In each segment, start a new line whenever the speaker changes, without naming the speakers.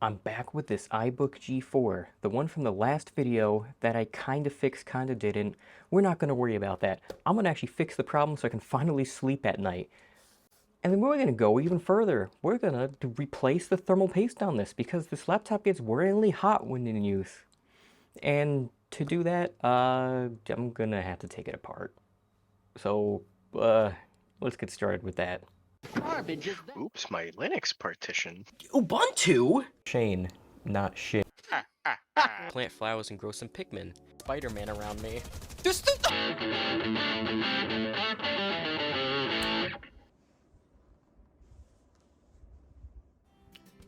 I'm back with this iBook G4, the one from the last video that I kind of fixed, kind of didn't. We're not going to worry about that. I'm going to actually fix the problem so I can finally sleep at night. And then we're going to go even further. We're going to replace the thermal paste on this because this laptop gets worryingly hot when in use. And to do that, I'm going to have to take it apart. So, let's get started with that.
Oops, my Linux partition.
Ubuntu? Shane, not shit. Plant flowers and grow some Pikmin. Spider-Man around me.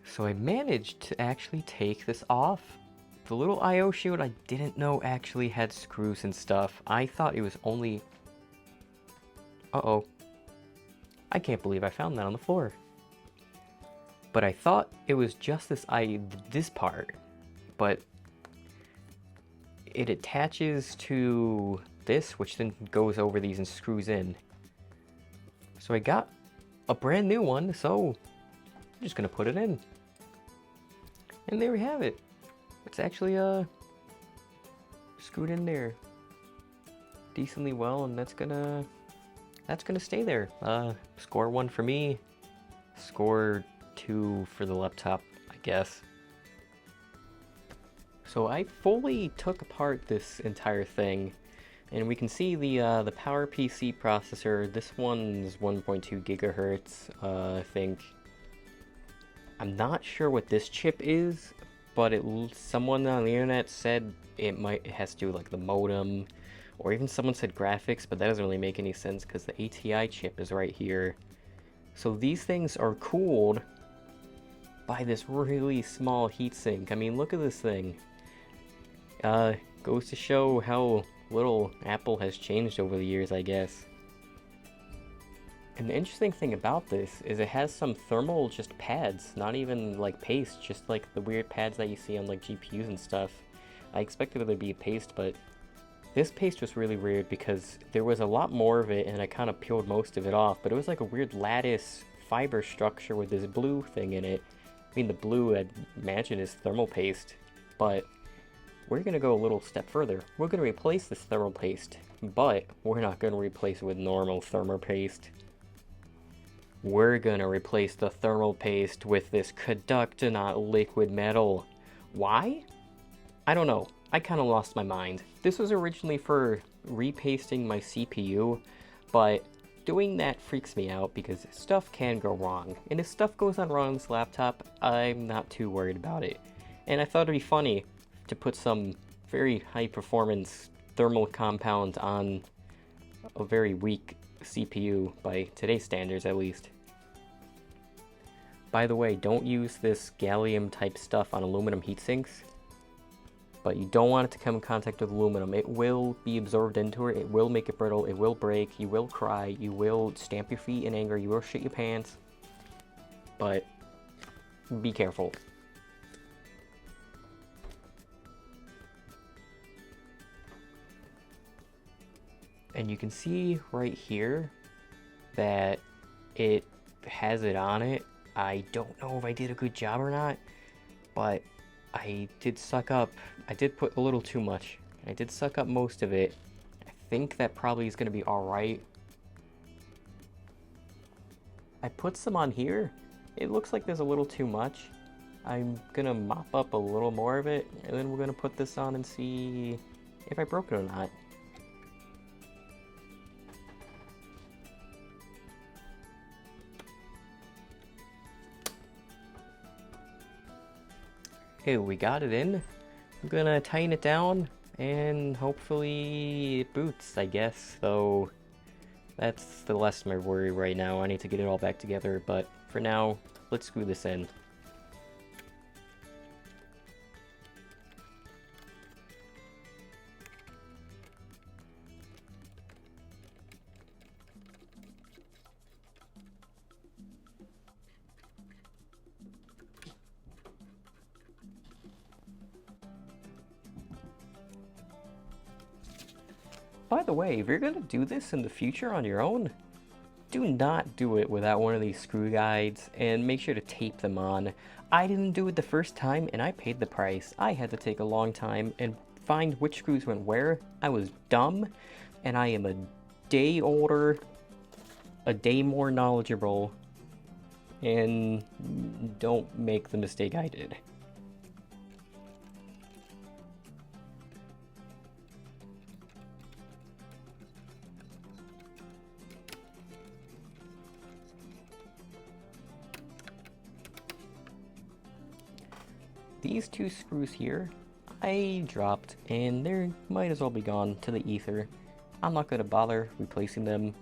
So I managed to actually take this off. The little I/O shield I didn't know actually had screws and stuff. I thought it was only... Uh-oh. I can't believe I found that on the floor. But I thought it was just this part. But it attaches to this, which then goes over these and screws in. So I got a brand new one, so I'm just gonna put it in. And there we have it. It's actually screwed in there decently well, and that's gonna stay there. Score 1 for me, score 2 for the laptop, I guess. So I fully took apart this entire thing, and we can see the PowerPC processor. This one's 1.2 gigahertz, I think. I'm not sure what this chip is, but someone on the internet said it has to do with like the modem, or even someone said graphics, but that doesn't really make any sense because the ATI chip is right here. So these things are cooled by this really small heatsink. I mean, look at this thing. Goes to show how little Apple has changed over the years, I guess. And the interesting thing about this is it has some thermal just pads, not even like paste, just like the weird pads that you see on like GPUs and stuff. I expected it to be paste, but this paste was really weird because there was a lot more of it and I kind of peeled most of it off, but it was like a weird lattice fiber structure with this blue thing in it. I mean, the blue, I'd imagine, is thermal paste, but we're going to go a little step further. We're going to replace this thermal paste, but we're not going to replace it with normal thermal paste. We're gonna replace the thermal paste with this conductonaut liquid metal. Why? I don't know. I kind of lost my mind. This was originally for repasting my CPU, but doing that freaks me out because stuff can go wrong. And if stuff goes on wrong on this laptop, I'm not too worried about it. And I thought it'd be funny to put some very high performance thermal compound on a very weak CPU, by today's standards at least. By the way, don't use this gallium type stuff on aluminum heatsinks, but you don't want it to come in contact with aluminum. It will be absorbed into it, it will make it brittle, it will break, you will cry, you will stamp your feet in anger, you will shit your pants, but be careful. And you can see right here that it has it on it. I don't know if I did a good job or not, but I did put a little too much. I did suck up most of it. I think that probably is going to be alright. I put some on here. It looks like there's a little too much. I'm going to mop up a little more of it, and then we're going to put this on and see if I broke it or not. Okay, we got it in. I'm gonna tighten it down and hopefully it boots, I guess. Though that's the less of my worry right now. I need to get it all back together, but for now, let's screw this in. By the way, if you're gonna do this in the future on your own, do not do it without one of these screw guides, and make sure to tape them on. I didn't do it the first time, and I paid the price. I had to take a long time and find which screws went where. I was dumb, and I am a day older, a day more knowledgeable, and don't make the mistake I did. These two screws here, I dropped, and they might as well be gone to the ether. I'm not going to bother replacing them.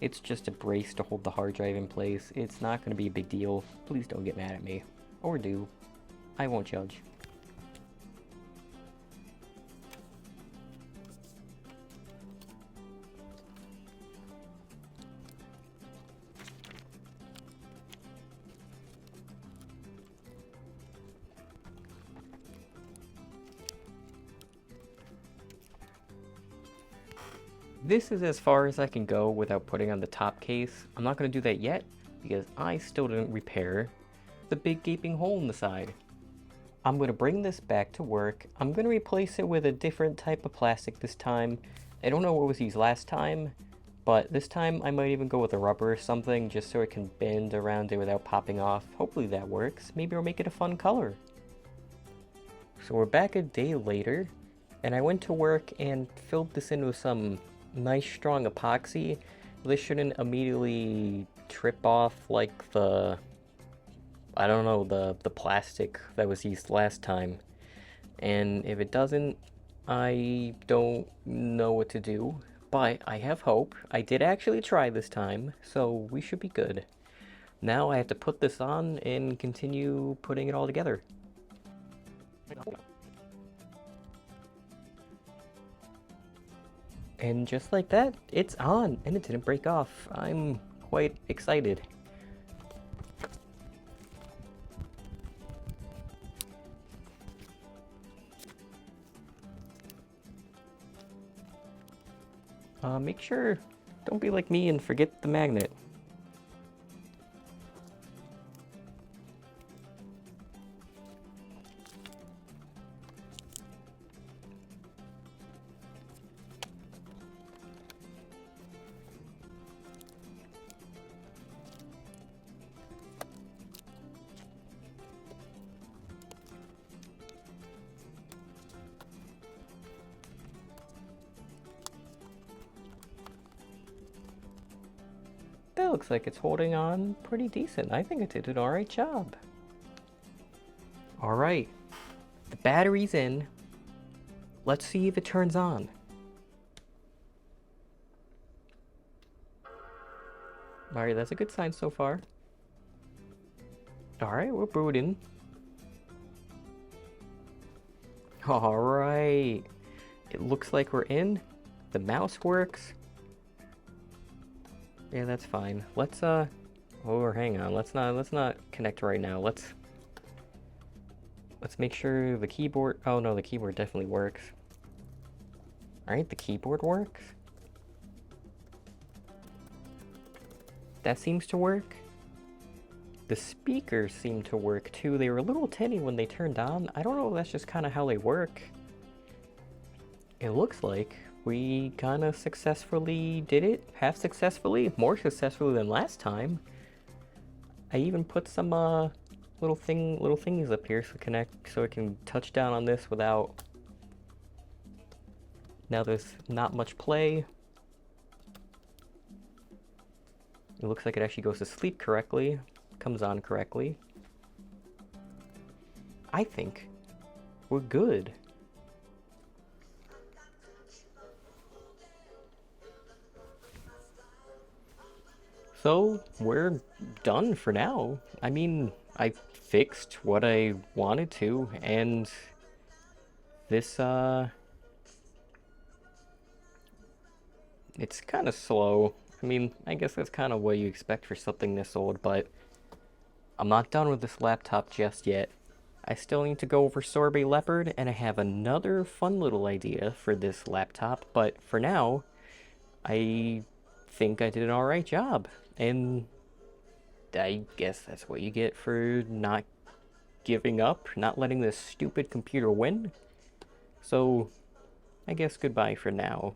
It's just a brace to hold the hard drive in place. It's not going to be a big deal. Please don't get mad at me. Or do. I won't judge. This is as far as I can go without putting on the top case. I'm not going to do that yet because I still didn't repair the big gaping hole in the side. I'm going to bring this back to work. I'm going to replace it with a different type of plastic this time. I don't know what was used last time, but this time I might even go with a rubber or something just so it can bend around it without popping off. Hopefully that works. Maybe I'll make it a fun color. So we're back a day later, and I went to work and filled this in with some nice strong epoxy. This shouldn't immediately trip off like the, I don't know, the plastic that was used last time. And if it doesn't, I don't know what to do, but I have hope. I did actually try this time, so we should be good. Now I have to put this on and continue putting it all together. And just like that, it's on, and it didn't break off. I'm quite excited. Make sure, don't be like me and forget the magnet. That looks like it's holding on pretty decent. I think it did an alright job. Alright, the battery's in. Let's see if it turns on. Alright, that's a good sign so far. Alright, we're booting. Alright, it looks like we're in. The mouse works. Yeah, that's fine. Let's oh, hang on. Let's not connect right now. Let's make sure the keyboard. Oh no, the keyboard definitely works. All right, the keyboard works. That seems to work. The speakers seem to work too. They were a little tinny when they turned on. I don't know if that's just kind of how they work. It looks like we kind of successfully did it, half successfully, more successfully than last time. I even put some little thingies up here so it can touch down on this without. Now there's not much play. It looks like it actually goes to sleep correctly, comes on correctly. I think we're good. So, we're done for now. I mean, I fixed what I wanted to, and this, it's kind of slow. I mean, I guess that's kind of what you expect for something this old, but I'm not done with this laptop just yet. I still need to go over Sorbet Leopard, and I have another fun little idea for this laptop, but for now, I think I did an alright job. And I guess that's what you get for not giving up, not letting this stupid computer win. So, I guess goodbye for now.